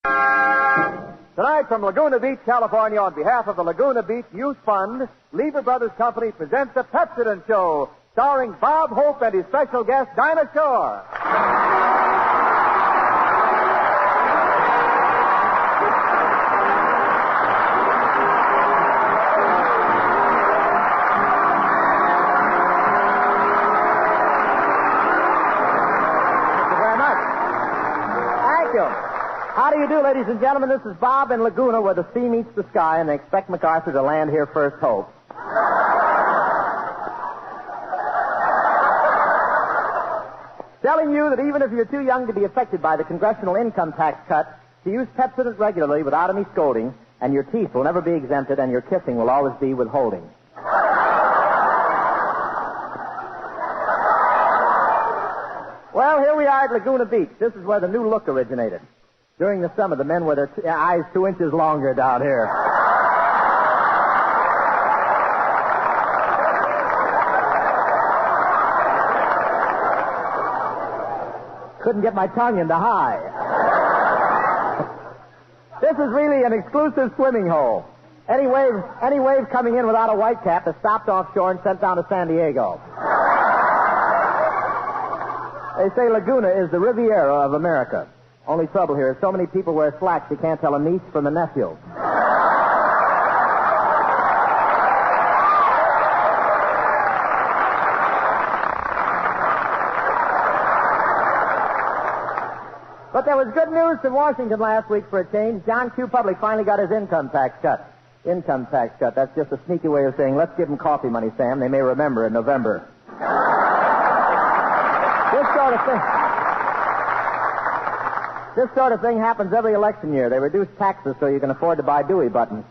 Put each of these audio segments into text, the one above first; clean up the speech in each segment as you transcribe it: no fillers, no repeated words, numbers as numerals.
Tonight from Laguna Beach, California, on behalf of the Laguna Beach Youth Fund, Lever Brothers Company presents The Pepsodent Show, starring Bob Hope and his special guest, Dinah Shore. Thank you very much. Thank you. How do you do, ladies and gentlemen? This is Bob in Laguna, where the sea meets the sky, and they expect MacArthur to land here first, hope. Telling you that even if you're too young to be affected by the congressional income tax cut, to use Pepsodent regularly without any scolding, and your teeth will never be exempted, and your kissing will always be withholding. Well, here we are at Laguna Beach. This is where the new look originated. During the summer, the men wear their eyes 2 inches longer down here. Couldn't get my tongue into high. This is really an exclusive swimming hole. Any wave coming in without a white cap is stopped offshore and sent down to San Diego. They say Laguna is the Riviera of America. Only trouble here is so many people wear slacks you can't tell a niece from a nephew. But there was good news from Washington last week for a change. John Q. Public finally got his income tax cut. Income tax cut. That's just a sneaky way of saying, let's give them coffee money, Sam. They may remember in November. This sort of thing happens every election year. They reduce taxes so you can afford to buy Dewey buttons.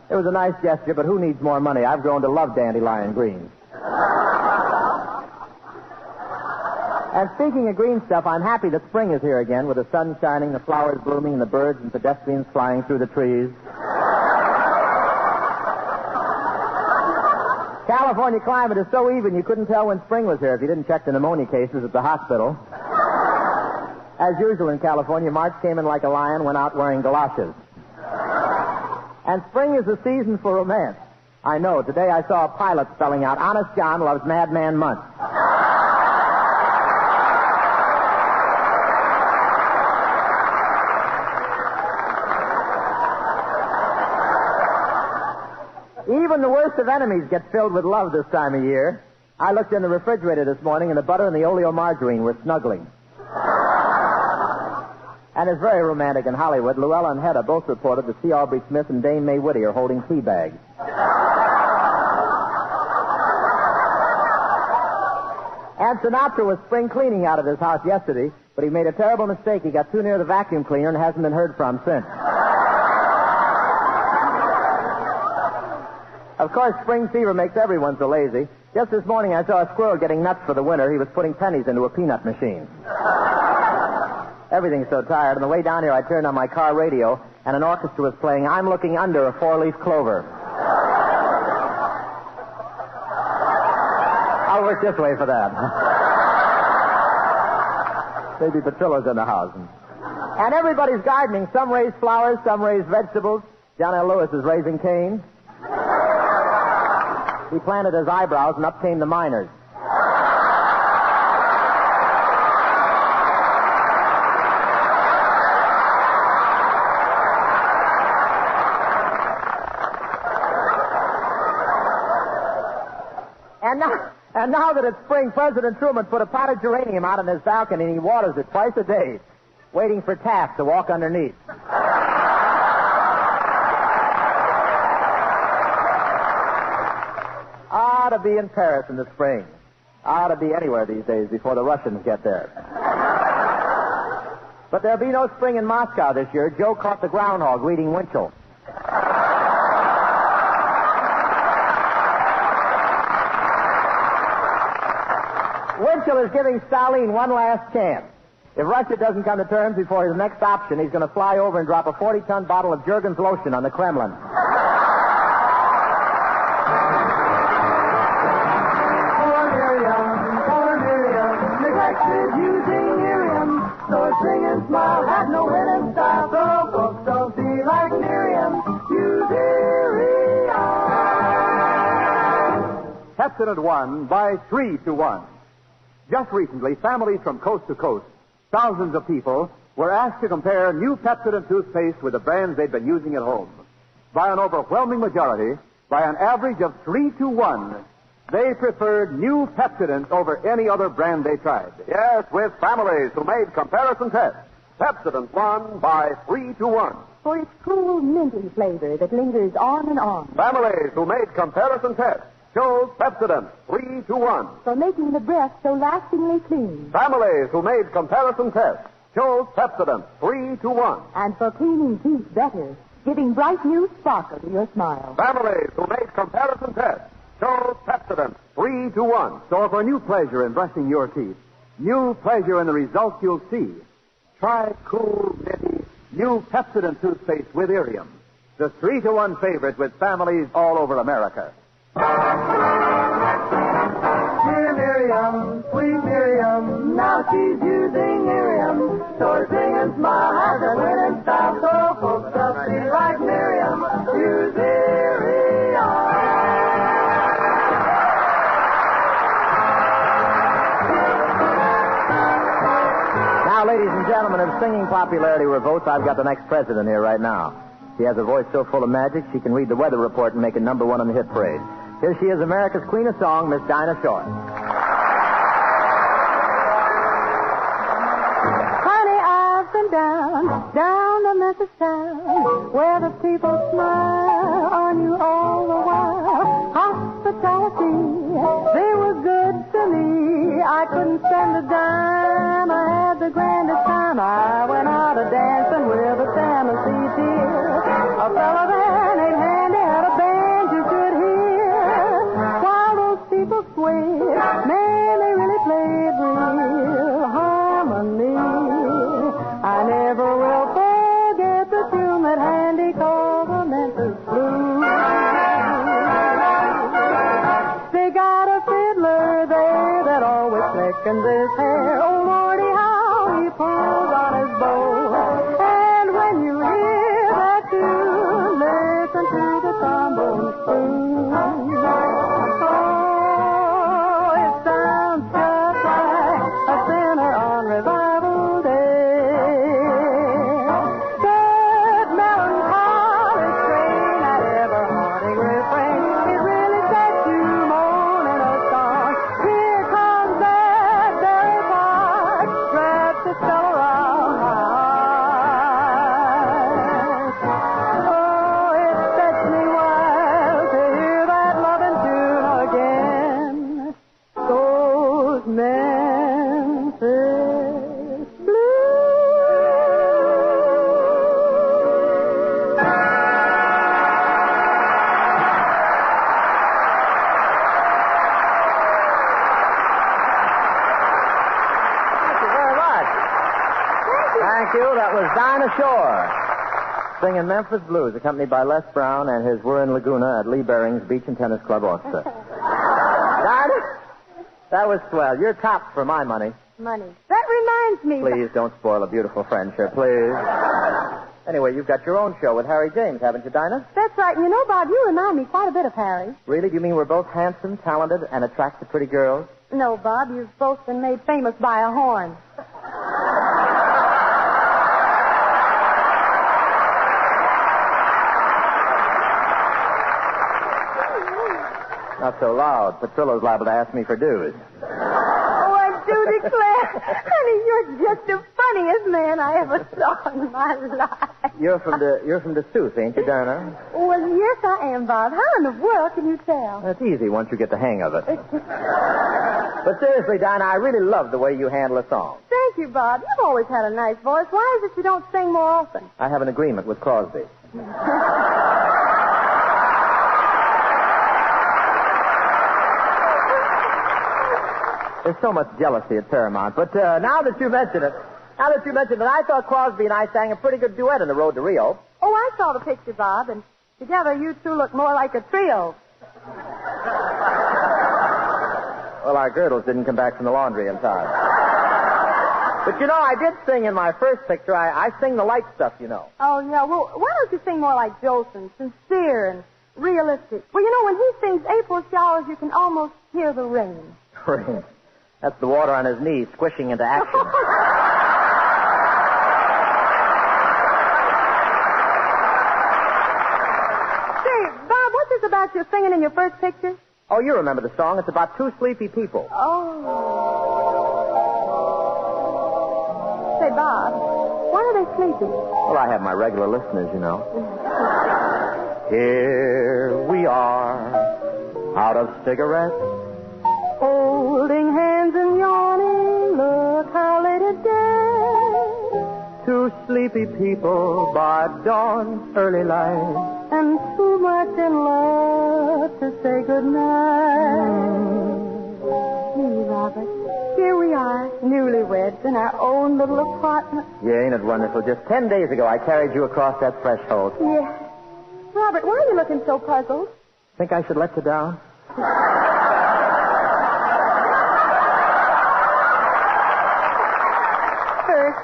It was a nice gesture, but who needs more money? I've grown to love dandelion greens. And speaking of green stuff, I'm happy that spring is here again, with the sun shining, the flowers blooming, and the birds and pedestrians flying through the trees. California climate is so even you couldn't tell when spring was here if you didn't check the pneumonia cases at the hospital. As usual in California, March came in like a lion, went out wearing galoshes. And spring is the season for romance. I know. Today I saw a pilot spelling out, Honest John loves Madman Month. Even the worst of enemies get filled with love this time of year. I looked in the refrigerator this morning, and the butter and the oleomargarine were snuggling. And it's very romantic in Hollywood. Luella and Hedda both reported that C. Aubrey Smith and Dame Mae Whitty are holding tea bags. And Sinatra was spring cleaning out of his house yesterday, but he made a terrible mistake. He got too near the vacuum cleaner and hasn't been heard from since. Of course, spring fever makes everyone so lazy. Just this morning I saw a squirrel getting nuts for the winter. He was putting pennies into a peanut machine. Everything's so tired. On the way down here, I turned on my car radio, and an orchestra was playing I'm Looking Under a Four-Leaf Clover. I'll work this way for that. Maybe Patillo's in the house. And everybody's gardening. Some raise flowers, some raise vegetables. John L. Lewis is raising canes. He planted his eyebrows, and up came the miners. And now that it's spring, President Truman put a pot of geranium out on his balcony, and he waters it twice a day, waiting for Taft to walk underneath. Ought to be in Paris in the spring. Ought to be anywhere these days before the Russians get there. But there'll be no spring in Moscow this year. Joe caught the groundhog reading Winchell. Winchell is giving Stalin one last chance. If Russia doesn't come to terms before his next option, he's going to fly over and drop a 40-ton bottle of Jergens lotion on the Kremlin. Poor Miriam, neglected using Miriam, so sing and smile, had no wit and style, so folks don't see like Miriam. Use Irion. Pepsodent won by 3-1. Just recently, families from coast to coast, thousands of people, were asked to compare new Pepsodent toothpaste with the brands they'd been using at home. By an overwhelming majority, by an average of 3-1, they preferred new Pepsodent over any other brand they tried. Yes, with families who made comparison tests, Pepsodent won by 3-1. For its cool, minty flavor that lingers on and on. Families who made comparison tests chose Pepsodent 3-1. For making the breath so lastingly clean. Families who made comparison tests chose Pepsodent 3-1. And for cleaning teeth better, giving bright new sparkle to your smile. Families who made comparison tests chose Pepsodent 3-1. So for new pleasure in brushing your teeth, new pleasure in the results you'll see, try cool, minty, new Pepsodent toothpaste with Irium, the 3-1 favorite with families all over America. Dear Miriam, sweet Miriam, now she's using Miriam. So her sing and smile has a wit and style, so folks just see like Miriam. Use Now, ladies and gentlemen, if singing popularity were votes, I've got the next president here right now. She has a voice so full of magic, she can read the weather report and make it #1 on the hit parade. Here she is, America's Queen of Song, Miss Dinah Shore. Honey, I've been down to Memphis town, where the people smile on you all the while. Hospitality, they were good to me. I couldn't spend a dime, I had the grandest time. I went out a dancing with a Tennessee dear. A fella there named Handy had a band you could hear. While those people swayed, man, they really played real harmony. I never will forget the tune that Handy called the Memphis Blues. They got a fiddler there that always slickens his hair. Oh, Lordy, how he pulls on his bow. And when you hear that tune, listen to the trombone spoon. Oh, it sounds just like a sinner on revival day. That melancholy strain, that ever-haunting refrain, it really sets you moaning a song. Here comes that very part, wraps the spell around my heart. Oh, it sets me wild to hear that loving tune again. Those Memphis Blues. Thank you very much. Thank you. That was Dinah Shore singing Memphis Blues, accompanied by Les Brown and his We're in Laguna at Lee Baring's Beach and Tennis Club Orchestra. Dinah, that was swell. You're top for my money. Money. That reminds me. Please don't spoil a beautiful friendship, please. Anyway, you've got your own show with Harry James, haven't you, Dinah? That's right. You know, Bob, you remind me quite a bit of Harry. Really? Do you mean we're both handsome, talented, and attract the pretty girls? No, Bob, you've both been made famous by a horn. Not so loud. Petrillo's liable to ask me for dues. Oh, I do declare, honey, you're just the funniest man I ever saw in my life. You're from Dessous, ain't you, Dinah? Well, yes, I am, Bob. How in the world can you tell? That's easy once you get the hang of it. But seriously, Dinah, I really love the way you handle a song. Thank you, Bob. You've always had a nice voice. Why is it you don't sing more often? I have an agreement with Crosby. There's so much jealousy at Paramount. But now that you mention it, I thought Crosby and I sang a pretty good duet on the road to Rio. Oh, I saw the picture, Bob, and together you two look more like a trio. Well, our girdles didn't come back from the laundry in time. But, I did sing in my first picture. I sing the light stuff, Oh, yeah. Well, why don't you sing more like Jolson, sincere and realistic? Well, when he sings April showers, you can almost hear the rain. Rain. That's the water on his knees squishing into action. Say, Bob, what's this about your singing in your first picture? Oh, you remember the song. It's about two sleepy people. Oh. Say, Bob, why are they sleepy? Well, I have my regular listeners, Here we are, out of cigarettes. Holding hands and yawning, look how late it gets. Two sleepy people by dawn's early light. And too much in love to say goodnight. Me, Robert, here we are, newlyweds in our own little apartment. Yeah, ain't it wonderful? Just 10 days ago, I carried you across that threshold. Yeah. Robert, why are you looking so puzzled? Think I should let you down? First,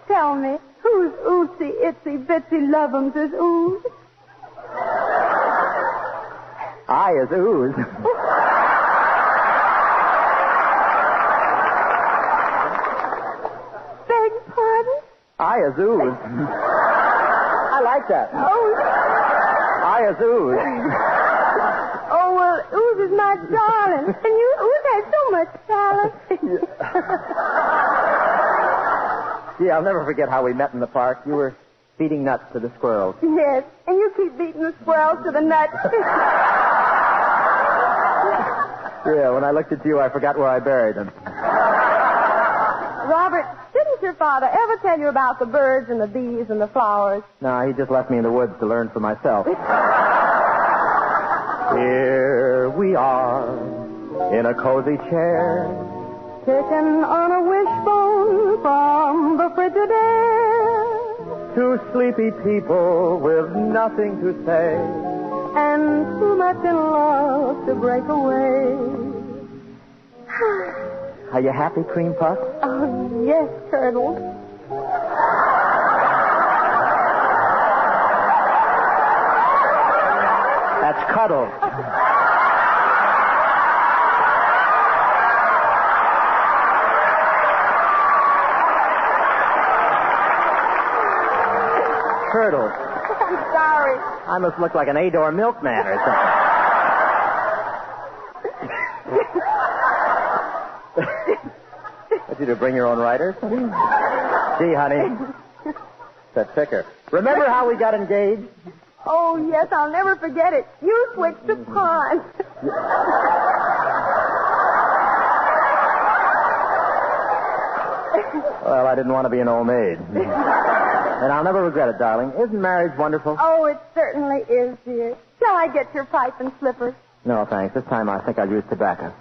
tell me, whose ootsy, itsy, bitsy love'ems is ooze? I is ooze. Beg pardon? I is ooze. I like that. Oh. I is ooze. Oh, well, ooze is my darling. And ooze has so much talent. Gee, I'll never forget how we met in the park. You were feeding nuts to the squirrels. Yes, and you keep beating the squirrels to the nuts. Yeah, when I looked at you, I forgot where I buried them. Robert, didn't your father ever tell you about the birds and the bees and the flowers? No, he just left me in the woods to learn for myself. Here we are, in a cozy chair. Picking on a wishbone from the Frigidaire. Two sleepy people with nothing to say. And too much in love to break away. Are you happy, Cream Puff? Oh, yes, Turtle. That's Cuddle. Turtle. I'm sorry. I must look like an Ador milkman or something. Want you to bring your own writers? Gee, honey. That's thicker. Remember how we got engaged? Oh, yes, I'll never forget it. You switched to pond. Well, I didn't want to be an old maid. And I'll never regret it, darling. Isn't marriage wonderful? Oh, it certainly is, dear. Shall I get your pipe and slippers? No, thanks. This time I think I'll use tobacco.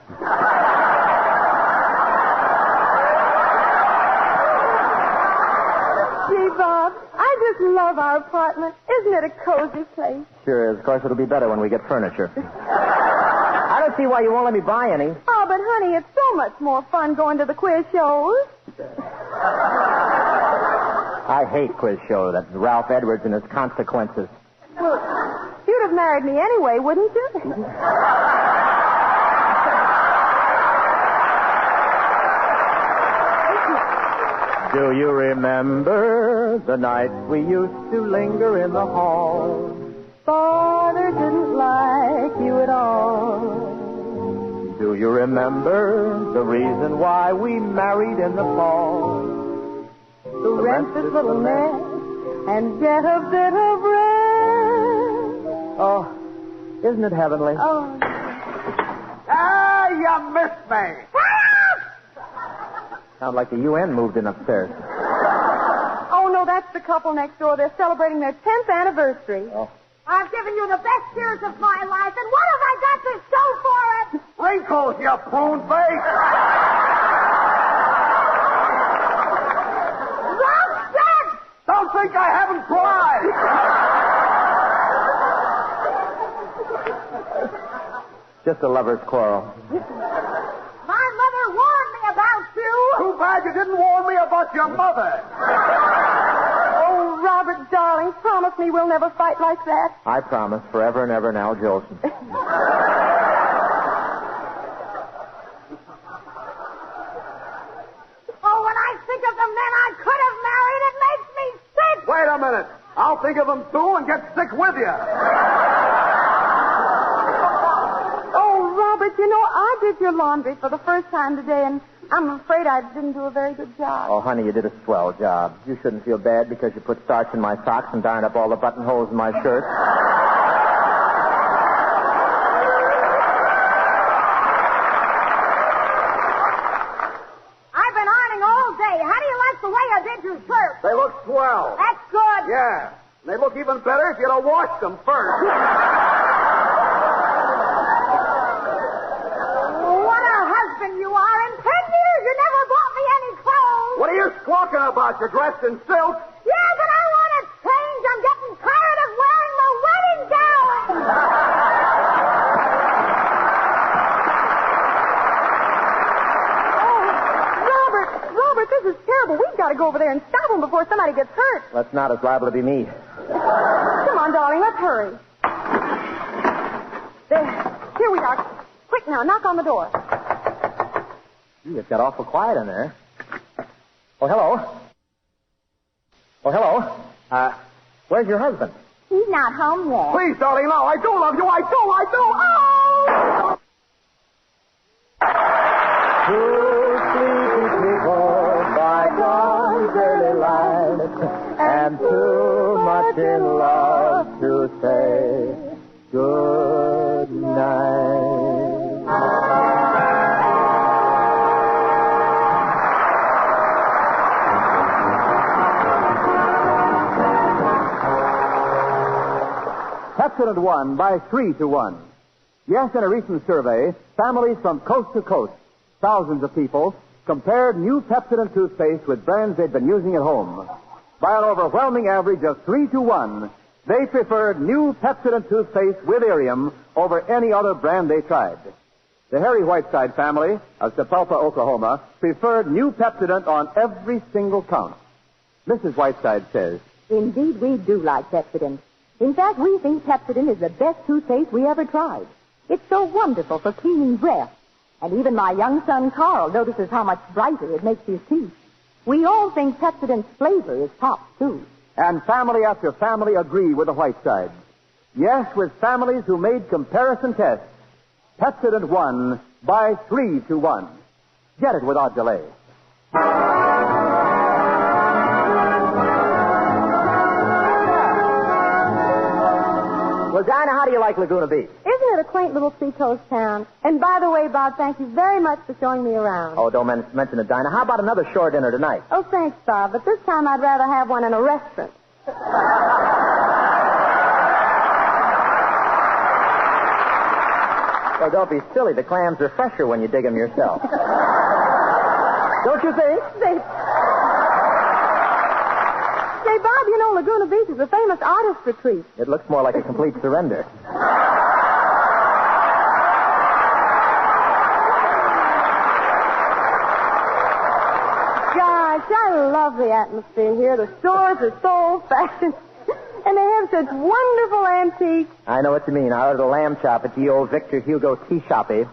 Gee, Bob, I just love our apartment. Isn't it a cozy place? Sure is. Of course, it'll be better when we get furniture. I don't see why you won't let me buy any. Oh, but, honey, it's so much more fun going to the quiz shows. I hate quiz show. That Ralph Edwards and his consequences. Well, you'd have married me anyway, wouldn't you? Do you remember the night we used to linger in the hall? Father didn't like you at all. Do you remember the reason why we married in the fall? To rent this little nest and get a bit of rest. Oh, isn't it heavenly? Oh. Ah, you missed me. Sounds like the UN moved in upstairs. Oh, no, that's the couple next door. They're celebrating their 10th anniversary. Oh. I've given you the best years of my life, and what have I got to show for it? Wrinkles, you prune face. Ralph said! Don't think I haven't tried. Just a lover's quarrel. My mother warned me about you. Too I'm glad you didn't warn me about your mother. Oh, Robert, darling, promise me we'll never fight like that. I promise, forever and ever, Al Jolson. Oh, when I think of the men I could have married, it makes me sick. Wait a minute. I'll think of them, too, and get sick with you. Oh, Robert, you know, I did your laundry for the first time today, and I'm afraid I didn't do a very good job. Oh, honey, you did a swell job. You shouldn't feel bad because you put starch in my socks and darned up all the buttonholes in my shirt. I've been ironing all day. How do you like the way I did your shirt? They look swell. That's good. Yeah. And they look even better if you'd have washed them first. What a husband you are. In 10 years, you never bought me any clothes. What are you squawking about? You're dressed in silk? Yeah, but I want to change. I'm getting tired of wearing the wedding gown. Robert, this is terrible. We've got to go over there and stop him before somebody gets hurt. That's not as liable to be me. Come on, darling, let's hurry. There. Here we are. Quick now, knock on the door. Gee, it's got awful quiet in there. Oh, hello. Oh, hello. Where's your husband? He's not home yet. Please, darling, no. I do love you. I do. Oh! Two sleepy people by dawn's early light, and too much in love to say good night. Pepsodent won by 3-1. Yes, in a recent survey, families from coast to coast, thousands of people, compared new Pepsodent toothpaste with brands they'd been using at home. By an overwhelming average of 3-1, they preferred new Pepsodent toothpaste with Irium over any other brand they tried. The Harry Whiteside family of Sapulpa, Oklahoma, preferred new Pepsodent on every single count. Mrs. Whiteside says, Indeed, we do like Pepsodent. In fact, we think Pepsodent is the best toothpaste we ever tried. It's so wonderful for cleaning breath. And even my young son, Carl, notices how much brighter it makes his teeth. We all think Pepsodent's flavor is top, too. and family after family agree with the Whitesides. Yes, with families who made comparison tests, Pepsodent won by 3-1. Get it without delay. Well, Dinah, how do you like Laguna Beach? Isn't it a quaint little seacoast town? And by the way, Bob, thank you very much for showing me around. Oh, don't mention it, Dinah. How about another shore dinner tonight? Oh, thanks, Bob, but this time I'd rather have one in a restaurant. Well, don't be silly. The clams are fresher when you dig them yourself. Don't you think? Say, Bob, you know Laguna Beach is a famous artist retreat. It looks more like a complete surrender. Gosh, I love the atmosphere here. The stores are so old-fashioned. And they have such wonderful antiques. I know what you mean. I ordered a lamb chop at the old Victor Hugo tea shoppy,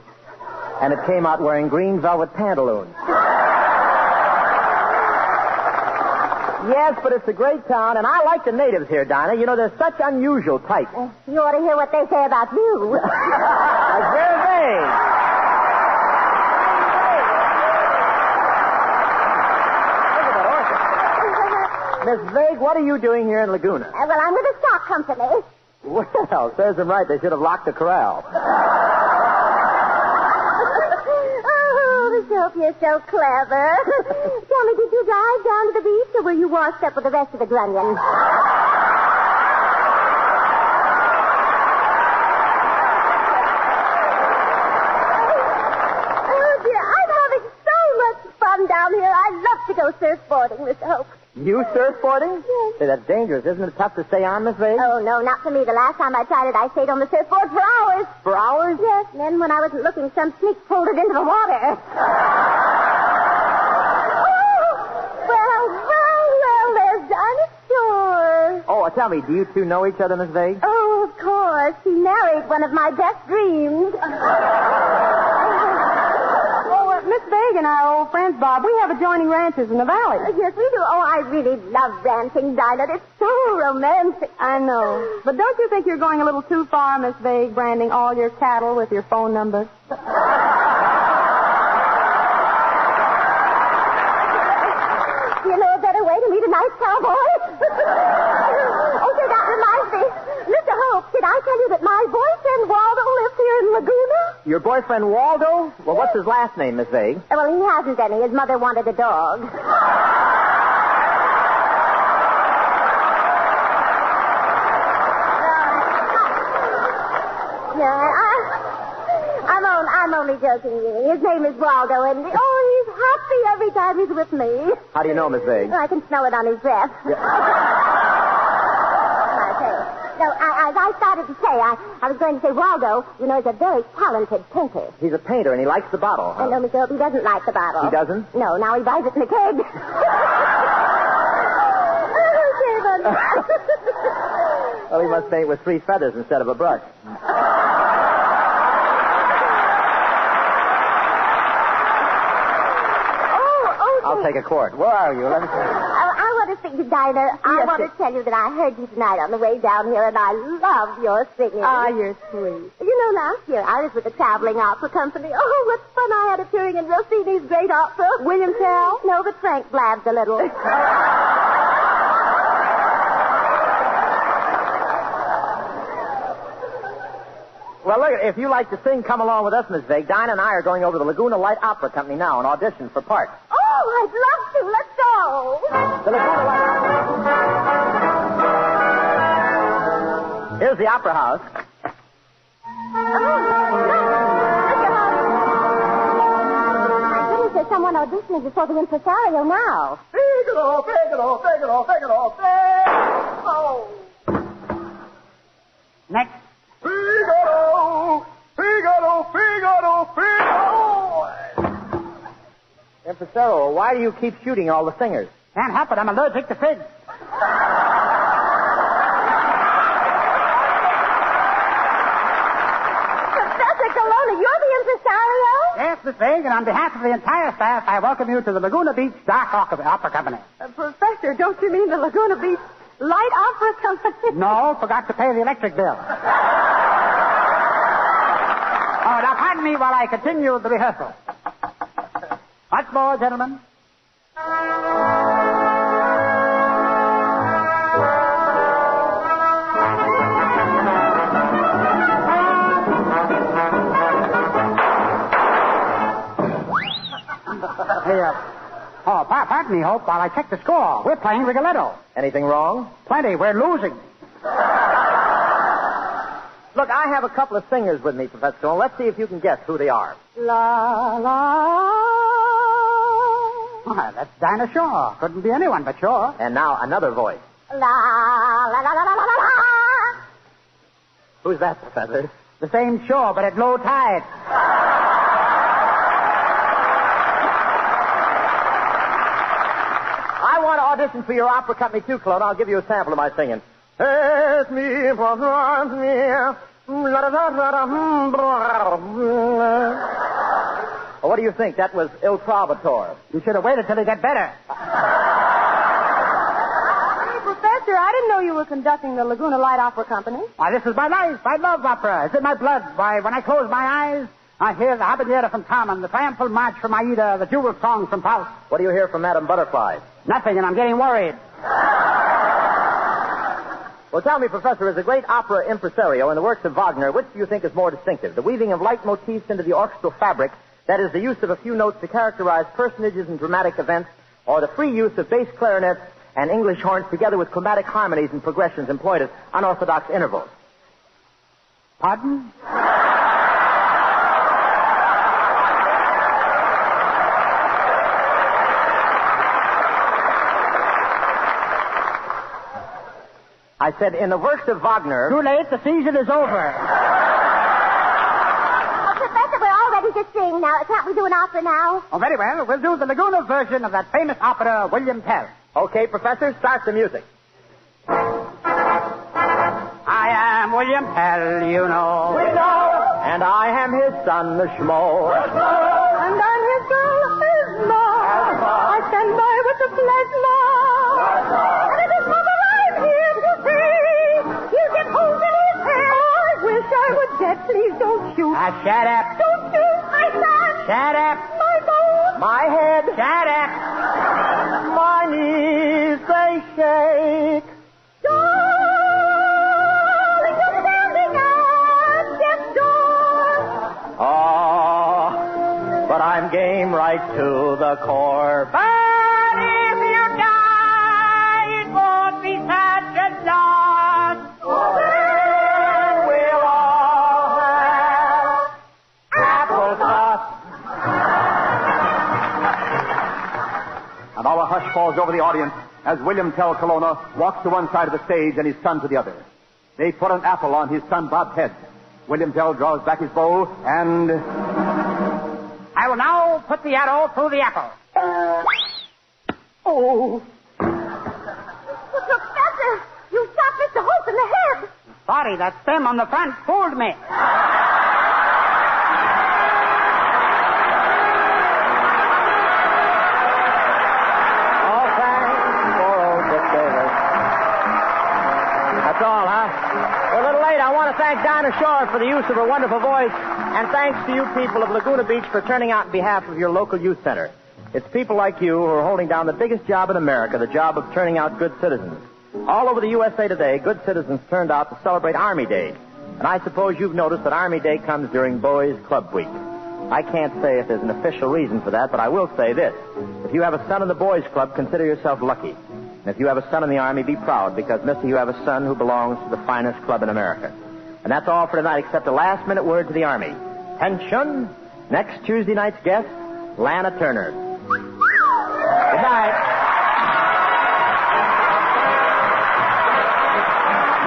and it came out wearing green velvet pantaloons. Yes, but it's a great town, and I like the natives here, Dinah. You know, they're such unusual types. You ought to hear what they say about you. That's very vague. Miss Vague, what are you doing here in Laguna? Well, I'm with a stock company. Well, serves them right. They should have locked the corral. Oh, Miss Hope, you're so clever. Tell me, did you drive down to the beach, or were you washed up with the rest of the grunion? Oh, dear, I'm having so much fun down here. I love to go surfboarding, Miss Hope. You surfboarding? Yes. Say, that's dangerous. Isn't it tough to stay on, Miss Vague? Oh, no, not for me. The last time I tried it, I stayed on the surfboard for hours. For hours? Yes, and then when I wasn't looking, some sneak pulled it into the water. tell me, do you two know each other, Miss Vague? Oh, of course. He married one of my best dreams. Miss Vague and our old friends, Bob, we have adjoining ranches in the valley. Yes, we do. Oh, I really love ranching, Dinah. It's so romantic. I know. But don't you think you're going a little too far, Miss Vague, branding all your cattle with your phone number? You know a better way to meet a nice cowboy? Okay, that reminds me. Mr. Hope, did I tell you that my boyfriend Waldo lives here in Laguna? Your boyfriend Waldo? Well, what's his last name, Miss Vague? Well, he hasn't any. His mother wanted a dog. I'm only joking, really. His name is Waldo, and he's happy every time he's with me. How do you know, Miss Vague? I can smell it on his breath. Yeah. No, as I started to say, I was going to say Waldo, you know, is a very talented painter. He's a painter, and he likes the bottle. Huh? No, Mr. Hope, he doesn't like the bottle. He doesn't? No, now he buys it in a keg. Well, he must paint with 3 feathers instead of a brush. I'll take a quart. Where are you? Let me see. I want to speak to Dinah. I want to tell you that I heard you tonight on the way down here, and I love your singing. Ah, you're sweet. You know, last year I was with the traveling opera company. Oh, what fun I had appearing in Rossini's great opera. William Tell? No, but Frank blabbed a little. Well, look, if you like to sing, come along with us, Miss Vague. Dinah and I are going over to the Laguna Light Opera Company now and audition for parts. Oh, I'd love to. Let's go. The Laguna Light Opera. Here's the Opera House. There's someone auditioning before the impresario now. Figaro, Figaro, Figaro, Figaro, Figaro. Next. Figaro, Figaro, Figaro, Figaro. Impresario, why do you keep shooting all the singers? Can't help it. I'm allergic to figs. Professor Colonna, you're the impresario? Yes, Miss Vague, and on behalf of the entire staff, I welcome you to the Laguna Beach Dark Opera Company. Professor, don't you mean the Laguna Beach Light Opera Company? No, forgot to pay the electric bill. Oh, now pardon me while I continue the rehearsal. Once more, gentlemen. Pardon me, Hope, while I check the score. We're playing Rigoletto. Anything wrong? Plenty. We're losing. Look, I have a couple of singers with me, Professor Stone. Let's see if you can guess who they are. La, la. Oh, that's Dinah Shore. Couldn't be anyone but Shore. And now another voice. La, la, la, la, la, la, la. Who's that, Professor? The same Shore, but at low tide. I want to audition for your opera company, too, Clone. I'll give you a sample of my singing. It's me, Well, what do you think? That was Il Trovatore. You should have waited till he got better. Hey, Professor, I didn't know you were conducting the Laguna Light Opera Company. Why, this is my life. I love opera. It's in my blood. Why, when I close my eyes, I hear the habanera from Carmen, the triumphal march from Aida, the jewel song from Faust. What do you hear from Madame Butterfly? Nothing, and I'm getting worried. Well, tell me, Professor, as a great opera impresario in the works of Wagner, which do you think is more distinctive? The weaving of leitmotifs into the orchestral fabric, that is, the use of a few notes to characterize personages and dramatic events, or the free use of bass clarinets and English horns together with chromatic harmonies and progressions employed at unorthodox intervals? Pardon? I said, in the works of Wagner... Too late. The season is over. Oh, Professor, we're all ready to sing now. Can't we do an opera now? Oh, very well. We'll do the Laguna version of that famous opera, William Tell. Okay, Professor, start the music. am William Tell, you know. We know. And I am his son, the schmo. And I'm his girl, Esma. I stand by with the plasma. And it is mother I'm here to see. You get hold of his hair. I wish I would get. Please don't shoot. Shut up. Don't shoot. I said. Shut up. My bones. My head. Shut up. My knees, they shake. Darling, you're standing at death's door. Oh, but I'm game right to the core. But if you die, it won't be such a loss. Then we'll all have applesauce. And all a hush falls over the audience as William Tell Colonna walks to one side of the stage and his son to the other. They put an apple on his son Bob's head. William Tell draws back his bow and... I will now put the arrow through the apple. Oh! Professor, you shot Mr. Holt in the head. Sorry, that stem on the front fooled me. That's all, huh? We're a little late. I want to thank Dinah Shore for the use of her wonderful voice, and thanks to you people of Laguna Beach for turning out in behalf of your local youth center. It's people like you who are holding down the biggest job in America, the job of turning out good citizens. All over the USA today, good citizens turned out to celebrate Army Day. And I suppose you've noticed that Army Day comes during Boys Club Week. I can't say if there's an official reason for that, but I will say this. If you have a son in the Boys Club, consider yourself lucky. And if you have a son in the Army, be proud, because, mister, you have a son who belongs to the finest club in America. And that's all for tonight, except a last-minute word to the Army. Attention! Next Tuesday night's guest, Lana Turner. Good night.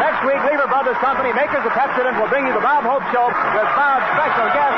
Next week, Lever Brothers Company, makers of Pepsodent, will bring you the Bob Hope Show with Bob's special guest,